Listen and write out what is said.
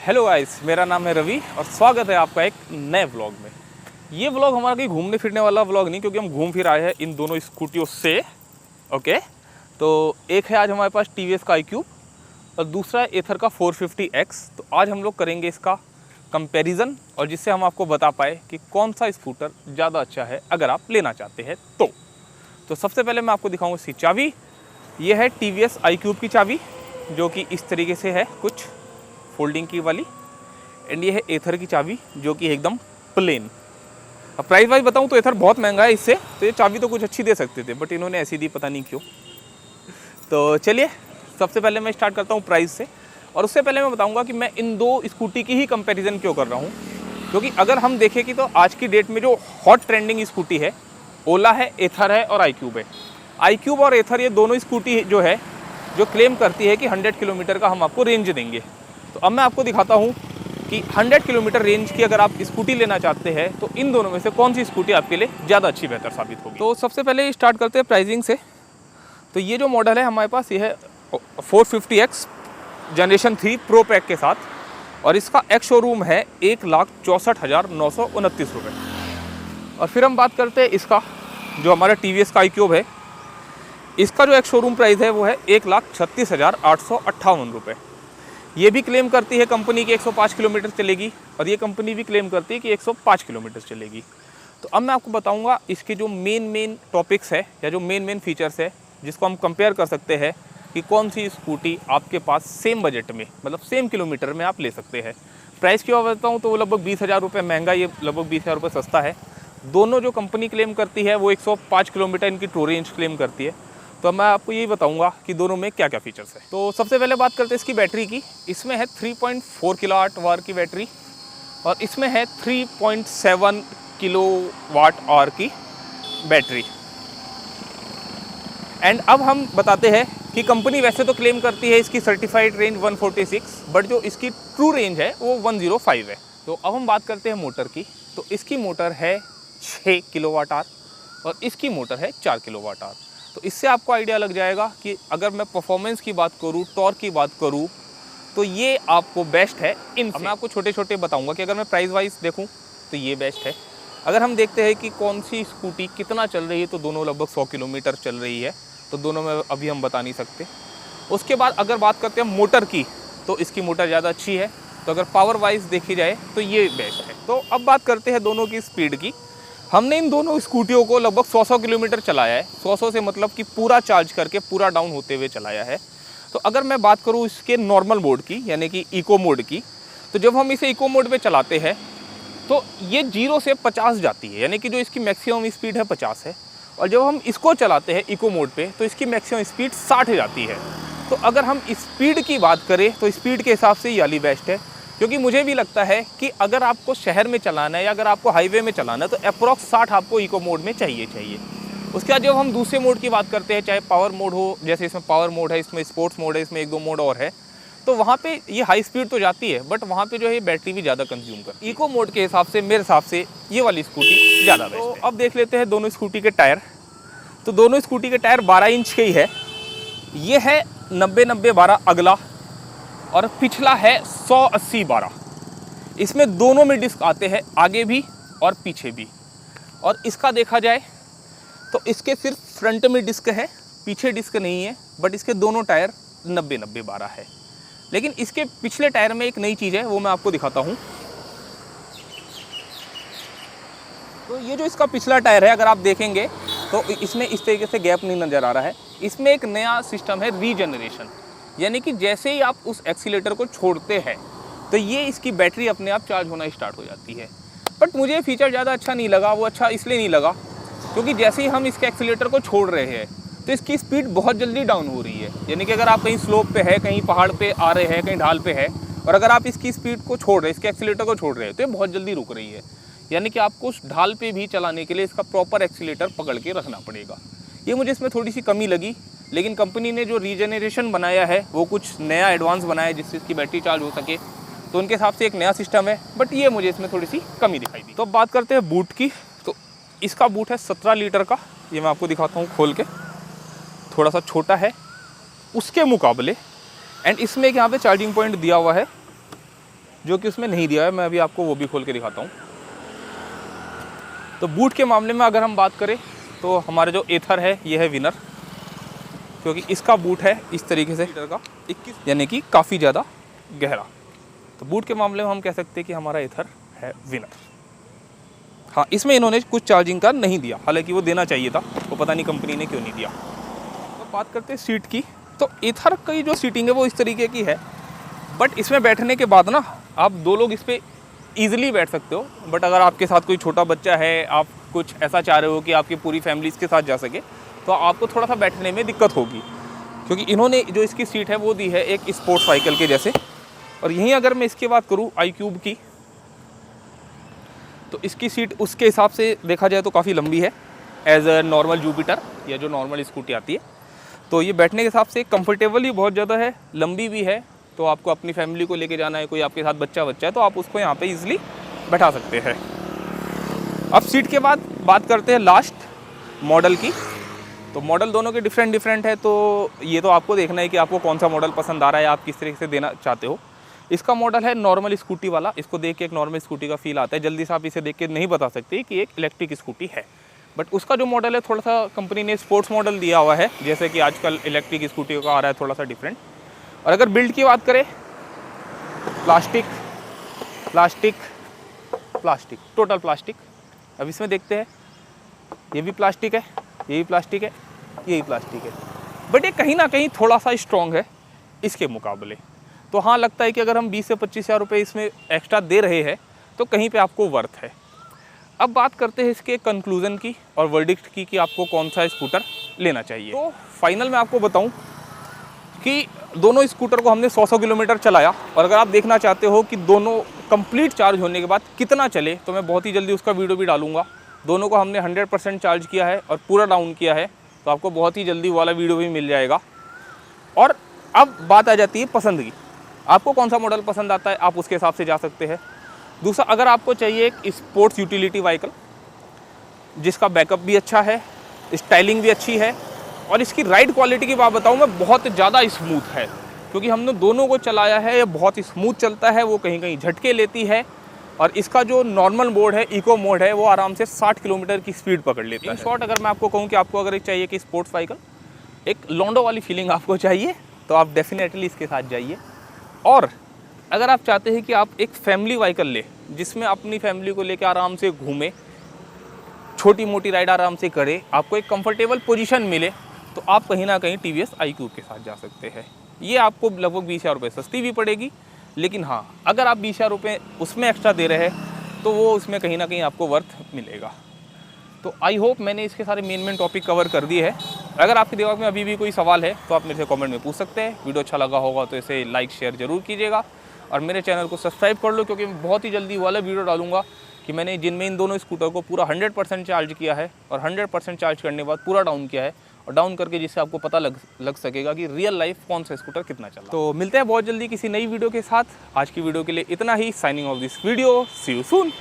Hello guys, मेरा नाम है रवि और स्वागत है आपका एक नए व्लॉग में। ये व्लॉग हमारा कहीं घूमने फिरने वाला व्लॉग नहीं, क्योंकि हम घूम फिर आए हैं इन दोनों स्कूटियों से। ओके, तो एक है आज हमारे पास टीवीएस का iQube और दूसरा है एथर का 450X। तो आज हम लोग करेंगे इसका कंपैरिजन, और जिससे हम आपको बता पाए कि कौन सा स्कूटर ज़्यादा अच्छा है अगर आप लेना चाहते हैं तो सबसे पहले मैं आपको दिखाऊंगा इसकी चाबी। ये है टीवीएस iQube की चाबी, जो कि इस तरीके से है, कुछ फोल्डिंग की वाली। एंड ये है एथर की चाबी, जो कि एकदम प्लेन। अब प्राइस वाइज बताऊं तो एथर बहुत महंगा है इससे, तो ये चाबी तो कुछ अच्छी दे सकते थे, बट इन्होंने ऐसी दी, पता नहीं क्यों। तो चलिए सबसे पहले मैं स्टार्ट करता हूँ प्राइस से, और उससे पहले मैं बताऊंगा कि मैं इन दो स्कूटी की ही कंपैरिजन क्यों कर रहा हूँ। क्योंकि अगर हम देखें कि तो आज की डेट में जो हॉट ट्रेंडिंग स्कूटी है, ओला है, एथर है और iQube है। iQube और एथर ये दोनों स्कूटी जो है, जो क्लेम करती है कि 100 किलोमीटर का हम आपको रेंज देंगे। तो अब मैं आपको दिखाता हूँ कि 100 किलोमीटर रेंज की अगर आप स्कूटी लेना चाहते हैं तो इन दोनों में से कौन सी स्कूटी आपके लिए ज़्यादा अच्छी बेहतर साबित होगी। तो सबसे पहले स्टार्ट करते हैं प्राइसिंग से। तो ये जो मॉडल है हमारे पास, ये है 450X जनरेशन 3 प्रो पैक के साथ, और इसका एक्स शोरूम है 1,64,929 रुपये। और फिर हम बात करते हैं इसका, जो हमारा टीवीएस का iQube है, इसका जो एक्स शोरूम प्राइस है वो है 1,36,858 रुपये। ये भी क्लेम करती है कंपनी की 105 किलोमीटर चलेगी, और ये कंपनी भी क्लेम करती है कि 105 किलोमीटर चलेगी। तो अब मैं आपको बताऊंगा इसके जो मेन टॉपिक्स है, या जो मेन फीचर्स है, जिसको हम कंपेयर कर सकते हैं कि कौन सी स्कूटी आपके पास सेम बजट में, मतलब सेम किलोमीटर में आप ले सकते हैं। प्राइस की बात बताऊँ तो वो लगभग 20,000 रुपये महंगा, ये लगभग 20,000 रुपये सस्ता है। दोनों जो कंपनी क्लेम करती है वो 105 किलोमीटर इनकी ट्रू रेंज क्लेम करती है। तो मैं आपको यही बताऊंगा कि दोनों में क्या क्या फीचर्स है। तो सबसे पहले बात करते हैं इसकी बैटरी की। इसमें है 3.4 किलोवाट आवर की बैटरी, और इसमें है 3.7 किलोवाट आवर की बैटरी। एंड अब हम बताते हैं कि कंपनी वैसे तो क्लेम करती है इसकी सर्टिफाइड रेंज 146, बट जो इसकी ट्रू रेंज है वो 105 है। तो अब हम बात करते हैं मोटर की। तो इसकी मोटर है 6 किलोवाट आवर और इसकी मोटर है 4 किलोवाट आवर। तो इससे आपको आइडिया लग जाएगा कि अगर मैं परफॉर्मेंस की बात करूँ, टॉर्क की बात करूँ, तो ये आपको बेस्ट है इनसे। मैं आपको छोटे छोटे बताऊंगा कि अगर मैं प्राइस वाइज देखूँ तो ये बेस्ट है। अगर हम देखते हैं कि कौन सी स्कूटी कितना चल रही है, तो दोनों लगभग 100 किलोमीटर चल रही है, तो दोनों में अभी हम बता नहीं सकते। उसके बाद अगर बात करते हैं मोटर की, तो इसकी मोटर ज़्यादा अच्छी है। तो अगर पावर वाइज देखी जाए तो ये बेस्ट है। तो अब बात करते हैं दोनों की स्पीड की। हमने इन दोनों स्कूटियों को लगभग 100 किलोमीटर चलाया है। 100 से मतलब कि पूरा चार्ज करके पूरा डाउन होते हुए चलाया है। तो अगर मैं बात करूँ इसके नॉर्मल मोड की, यानी कि इको मोड की, तो जब हम इसे इको मोड पे चलाते हैं तो ये 0 से 50 जाती है, यानी कि जो इसकी मैक्सिमम स्पीड है 50 है। और जब हम इसको चलाते हैं इको मोड पे तो इसकी मैक्सिमम स्पीड 60 जाती है। तो अगर हम स्पीड की बात करें तो स्पीड के हिसाब से ये वाली बेस्ट है, क्योंकि मुझे भी लगता है कि अगर आपको शहर में चलाना है या अगर आपको हाईवे में चलाना है तो अप्रॉक्स 60 आपको इको मोड में चाहिए। उसके बाद जब हम दूसरे मोड की बात करते हैं, चाहे पावर मोड हो, जैसे इसमें पावर मोड है, इसमें स्पोर्ट्स मोड है, इसमें 1-2 मोड और है, तो वहाँ पे ये हाई स्पीड तो जाती है, बट वहाँ पे जो है बैटरी भी ज़्यादा कंज्यूम करती है। इको मोड के हिसाब से मेरे हिसाब से ये वाली स्कूटी ज़्यादा बेस्ट है। तो अब देख लेते हैं दोनों स्कूटी के टायर। तो दोनों स्कूटी के टायर 12 इंच के ही है। ये है 90-90-12 अगला, और पिछला है 100-80-12। इसमें दोनों में डिस्क आते हैं, आगे भी और पीछे भी। और इसका देखा जाए तो इसके सिर्फ फ्रंट में डिस्क है, पीछे डिस्क नहीं है, बट इसके दोनों टायर 90-90-12 है। लेकिन इसके पिछले टायर में एक नई चीज़ है, वो मैं आपको दिखाता हूँ। तो ये जो इसका पिछला टायर है, अगर आप देखेंगे तो इसमें इस तरीके से गैप नहीं नज़र आ रहा है। इसमें एक नया सिस्टम है रीजनरेशन, यानी कि जैसे ही आप उस एक्सीलेटर को छोड़ते हैं तो ये इसकी बैटरी अपने आप चार्ज होना स्टार्ट हो जाती है। बट मुझे फीचर ज़्यादा अच्छा नहीं लगा। वो अच्छा इसलिए नहीं लगा क्योंकि जैसे ही हम इसके एक्सीलेटर को छोड़ रहे हैं तो इसकी स्पीड बहुत जल्दी डाउन हो रही है। यानी कि अगर आप कहीं स्लोप पे है, कहीं पहाड़ पे आ रहे हैं, कहीं ढाल पे है, और अगर आप इसकी स्पीड को छोड़ रहे हैं, इसके एक्सीलेटर को छोड़ रहे हैं, तो ये बहुत जल्दी रुक रही है। यानी कि आपको उस ढाल पे भी चलाने के लिए इसका प्रॉपर एक्सीलेटर पकड़ के रखना पड़ेगा। ये मुझे इसमें थोड़ी सी कमी लगी। लेकिन कंपनी ने जो रीजनरेशन बनाया है वो कुछ नया एडवांस बनाया है, जिससे इसकी बैटरी चार्ज हो सके। तो उनके हिसाब से एक नया सिस्टम है, बट ये मुझे इसमें थोड़ी सी कमी दिखाई दी। तो अब बात करते हैं बूट की। तो इसका बूट है 17 लीटर का। ये मैं आपको दिखाता हूँ खोल के, थोड़ा सा छोटा है उसके मुकाबले। एंड इसमें एक यहाँ पे चार्जिंग पॉइंट दिया हुआ है, जो कि उसमें नहीं दिया है। मैं अभी आपको वो भी खोल के दिखाता हूँ। तो बूट के मामले में अगर हम बात करें तो हमारा जो एथर है ये है विनर, क्योंकि इसका बूट है इस तरीके से लीटर का 21, यानी कि काफ़ी ज़्यादा गहरा। तो बूट के मामले में हम कह सकते हैं कि हमारा एथर है विनर। हाँ, इसमें इन्होंने कुछ चार्जिंग का नहीं दिया, हालांकि वो देना चाहिए था, वो पता नहीं कंपनी ने क्यों नहीं दिया। तो बात करते हैं सीट की। तो एथर की जो सीटिंग है वो इस तरीके की है, बट इसमें बैठने के बाद ना आप 2 लोग इस पर ईजिली बैठ सकते हो। बट अगर आपके साथ कोई छोटा बच्चा है, आप कुछ ऐसा चाह रहे हो कि आपकी पूरी फैमिली इसके साथ जा सके, तो आपको थोड़ा सा बैठने में दिक्कत होगी, क्योंकि इन्होंने जो इसकी सीट है वो दी है एक स्पोर्ट्स साइकिल के जैसे। और यहीं अगर मैं इसकी बात करूँ iQube की, तो इसकी सीट उसके हिसाब से देखा जाए तो काफ़ी लंबी है एज अ नॉर्मल जुपिटर या जो नॉर्मल स्कूटी आती है। तो ये बैठने के हिसाब से कंफर्टेबल ही बहुत ज़्यादा है, लंबी भी है। तो आपको अपनी फैमिली को लेके जाना है, कोई आपके साथ बच्चा है, तो आप उसको यहाँ पे इजीली बैठा सकते हैं। अब सीट के बाद बात करते हैं लास्ट मॉडल की। तो मॉडल दोनों के डिफरेंट है, तो ये तो आपको देखना है कि आपको कौन सा मॉडल पसंद आ रहा है, आप किस तरीके से देना चाहते हो। इसका मॉडल है नॉर्मल स्कूटी वाला। इसको देख के एक नॉर्मल स्कूटी का फील आता है, जल्दी से आप इसे देख के नहीं बता सकते कि एक इलेक्ट्रिक स्कूटी है। बट उसका जो मॉडल है थोड़ा सा कंपनी ने स्पोर्ट्स मॉडल दिया हुआ है, जैसे कि आजकल इलेक्ट्रिक स्कूटी का आ रहा है थोड़ा सा डिफरेंट। और अगर बिल्ड की बात करें, plastic plastic plastic, total plastic. अब इसमें देखते हैं, ये भी प्लास्टिक है, ये भी प्लास्टिक है, ये भी प्लास्टिक है, बट ये कहीं ना कहीं थोड़ा सा स्ट्रॉन्ग है इसके मुकाबले। तो हाँ, लगता है कि अगर हम 20 से 25 हज़ार रुपये इसमें एक्स्ट्रा दे रहे हैं तो कहीं पे आपको वर्थ है। अब बात करते हैं इसके कंक्लूज़न की और वर्डिक्ट की कि आपको कौन सा स्कूटर लेना चाहिए। तो फाइनल में आपको बताऊं कि दोनों स्कूटर को हमने 100 किलोमीटर चलाया, और अगर आप देखना चाहते हो कि दोनों कंप्लीट चार्ज होने के बाद कितना चले, तो मैं बहुत ही जल्दी उसका वीडियो भी डालूंगा। दोनों को हमने 100% चार्ज किया है और पूरा डाउन किया है, तो आपको बहुत ही जल्दी वाला वीडियो भी मिल जाएगा। और अब बात आ जाती है पसंद की, आपको कौन सा मॉडल पसंद आता है, आप उसके हिसाब से जा सकते हैं। दूसरा, अगर आपको चाहिए एक स्पोर्ट्स यूटिलिटी व्हीकल जिसका बैकअप भी अच्छा है, स्टाइलिंग भी अच्छी है, और इसकी राइड क्वालिटी की बात बताऊं मैं, बहुत ज़्यादा स्मूथ है, क्योंकि हमने दोनों को चलाया है। ये बहुत स्मूथ चलता है, वो कहीं कहीं झटके लेती है। और इसका जो नॉर्मल मोड है, इको मोड है, वो आराम से 60 किलोमीटर की स्पीड पकड़ लेता है। इन शॉर्ट अगर मैं आपको कहूँ कि आपको अगर चाहिए कि स्पोर्ट्स व्हीकल, एक लॉन्डो वाली फीलिंग आपको चाहिए, तो आप डेफिनेटली इसके साथ जाइए। और अगर आप चाहते हैं कि आप एक फैमिली व्हीकल ले जिसमें अपनी फैमिली को लेकर आराम से घूमे, छोटी मोटी राइड आराम से करे, आपको एक कंफर्टेबल पोजीशन मिले, तो आप कहीं ना कहीं TVS iQube के साथ जा सकते हैं। ये आपको लगभग 20 हज़ार रुपये सस्ती भी पड़ेगी, लेकिन हाँ, अगर आप 20 हज़ार रुपये उसमें एक्स्ट्रा दे रहे हैं तो वो उसमें कहीं ना कहीं आपको वर्थ मिलेगा। तो आई होप मैंने इसके सारे मेन टॉपिक कवर कर दिए हैं। अगर आपके दिमाग में अभी भी कोई सवाल है तो आप मेरे से कमेंट में पूछ सकते हैं। वीडियो अच्छा लगा होगा तो इसे लाइक शेयर ज़रूर कीजिएगा, और मेरे चैनल को सब्सक्राइब कर लो, क्योंकि मैं बहुत ही जल्दी वाला वीडियो डालूंगा कि मैंने जिनमें इन दोनों स्कूटर को पूरा 100% चार्ज किया है, और 100% चार्ज करने के बाद पूरा डाउन किया है, और डाउन करके जिससे आपको पता लग सकेगा कि रियल लाइफ कौन सा स्कूटर कितना चला। तो मिलते हैं बहुत जल्दी किसी नई वीडियो के साथ। आज की वीडियो के लिए इतना ही। Signing off this video, see you soon.